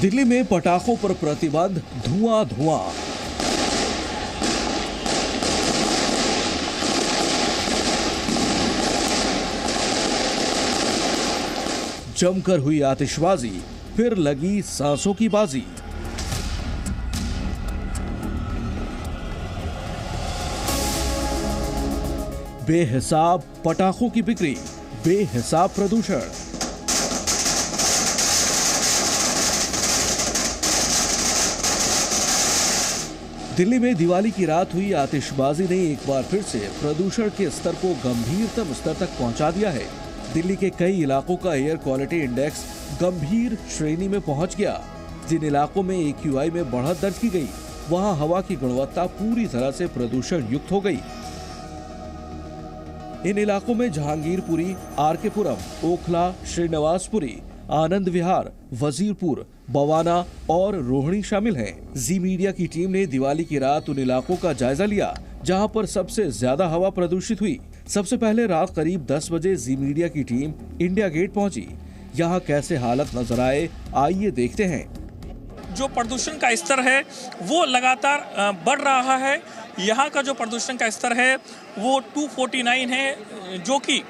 दिल्ली में पटाखों पर प्रतिबंध, धुआं धुआं। जमकर हुई आतिशबाजी, फिर लगी सांसों की बाजी। बेहिसाब पटाखों की बिक्री, बेहिसाब प्रदूषण। दिल्ली में दिवाली की रात हुई आतिशबाजी ने एक बार फिर से प्रदूषण के स्तर को गंभीरतम स्तर तक पहुंचा दिया है। दिल्ली के कई इलाकों का एयर क्वालिटी इंडेक्स गंभीर श्रेणी में पहुंच गया। जिन इलाकों में AQI में बढ़त दर्ज की गई, वहां हवा की गुणवत्ता पूरी तरह से प्रदूषण युक्त हो गई। इन इलाकों में जहांगीरपुरी, RK पुरम, ओखला, श्रीनिवासपुरी, आनंद विहार, वजीरपुर, बवाना और रोहिणी शामिल हैं। जी मीडिया की टीम ने दिवाली की रात उन इलाकों का जायजा लिया जहां पर सबसे ज्यादा हवा प्रदूषित हुई। सबसे पहले रात करीब 10 बजे जी मीडिया की टीम इंडिया गेट पहुंची। यहां कैसे हालत नजर आए, आइए देखते हैं। जो प्रदूषण का स्तर है वो लगातार बढ़ रहा है। यहाँ का जो प्रदूषण का स्तर है वो 249 है, जो कि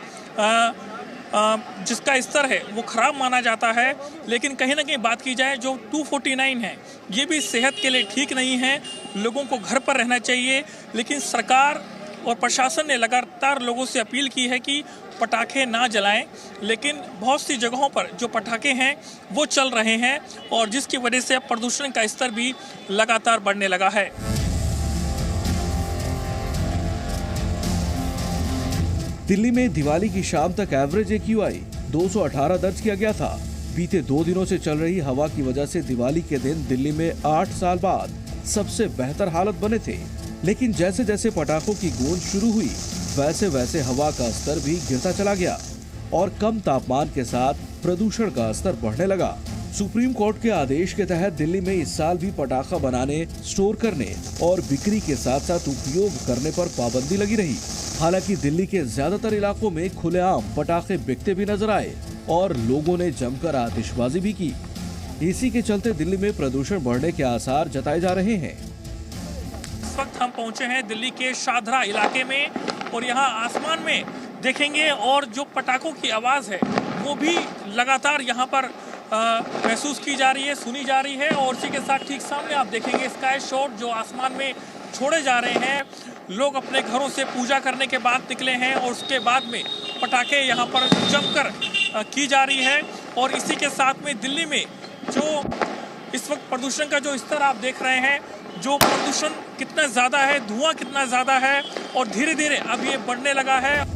जिसका स्तर है वो खराब माना जाता है। लेकिन कहीं ना कहीं बात की जाए, जो 249 है ये भी सेहत के लिए ठीक नहीं है। लोगों को घर पर रहना चाहिए। लेकिन सरकार और प्रशासन ने लगातार लोगों से अपील की है कि पटाखे ना जलाएं, लेकिन बहुत सी जगहों पर जो पटाखे हैं वो चल रहे हैं और जिसकी वजह से प्रदूषण का स्तर भी लगातार बढ़ने लगा है। दिल्ली में दिवाली की शाम तक एवरेज AQI 218 दर्ज किया गया था। बीते 2 दिनों से चल रही हवा की वजह से दिवाली के दिन दिल्ली में 8 साल बाद सबसे बेहतर हालत बने थे। लेकिन जैसे जैसे पटाखों की गूंज शुरू हुई, वैसे वैसे हवा का स्तर भी गिरता चला गया और कम तापमान के साथ प्रदूषण का स्तर बढ़ने लगा। सुप्रीम कोर्ट के आदेश के तहत दिल्ली में इस साल भी पटाखा बनाने, स्टोर करने और बिक्री के साथ साथ उपयोग करने पर पाबंदी लगी रही। हालांकि दिल्ली के ज्यादातर इलाकों में खुलेआम पटाखे बिकते भी नजर आए और लोगों ने जमकर आतिशबाजी भी की। इसी के चलते दिल्ली में प्रदूषण बढ़ने के आसार जताए जा रहे हैं। इस वक्त हम पहुंचे हैं दिल्ली के शाहदरा इलाके में और यहाँ आसमान में देखेंगे और जो पटाखों की आवाज़ है वो भी लगातार यहाँ पर महसूस की जा रही है, सुनी जा रही है। और इसी के साथ ठीक सामने आप देखेंगे स्काई शॉट जो आसमान में छोड़े जा रहे हैं। लोग अपने घरों से पूजा करने के बाद निकले हैं और उसके बाद में पटाखे यहाँ पर जमकर की जा रही है। और इसी के साथ में दिल्ली में जो इस वक्त प्रदूषण का जो स्तर आप देख रहे हैं, जो प्रदूषण कितना ज़्यादा है, धुआं कितना ज़्यादा है और धीरे धीरे अब ये बढ़ने लगा है।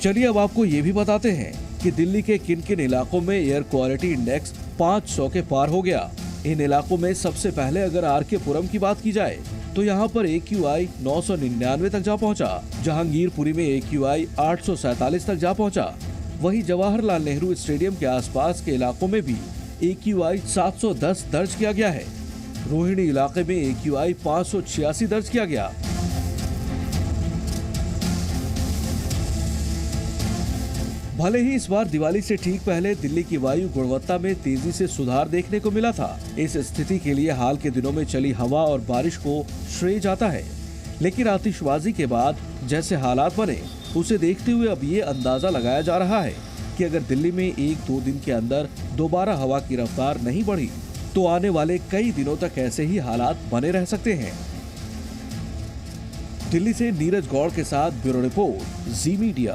चलिए अब आपको ये भी बताते हैं कि दिल्ली के किन किन इलाकों में एयर क्वालिटी इंडेक्स 500 के पार हो गया। इन इलाकों में सबसे पहले अगर RK पुरम की बात की जाए तो यहाँ पर AQI 999 तक जा पहुँचा। जहांगीरपुरी में AQI 847 तक जा पहुँचा। वहीं जवाहरलाल नेहरू स्टेडियम के आसपास के इलाकों में भी AQI 710 दर्ज किया गया है। रोहिणी इलाके में AQI 586 दर्ज किया गया। भले ही इस बार दिवाली से ठीक पहले दिल्ली की वायु गुणवत्ता में तेजी से सुधार देखने को मिला था। इस स्थिति के लिए हाल के दिनों में चली हवा और बारिश को श्रेय जाता है। लेकिन आतिशबाजी के बाद जैसे हालात बने, उसे देखते हुए अब ये अंदाजा लगाया जा रहा है कि अगर दिल्ली में 1-2 दिन के अंदर दोबारा हवा की रफ्तार नहीं बढ़ी तो आने वाले कई दिनों तक ऐसे ही हालात बने रह सकते हैं। दिल्ली से नीरज गौड़ के साथ ब्यूरो रिपोर्ट, जी मीडिया।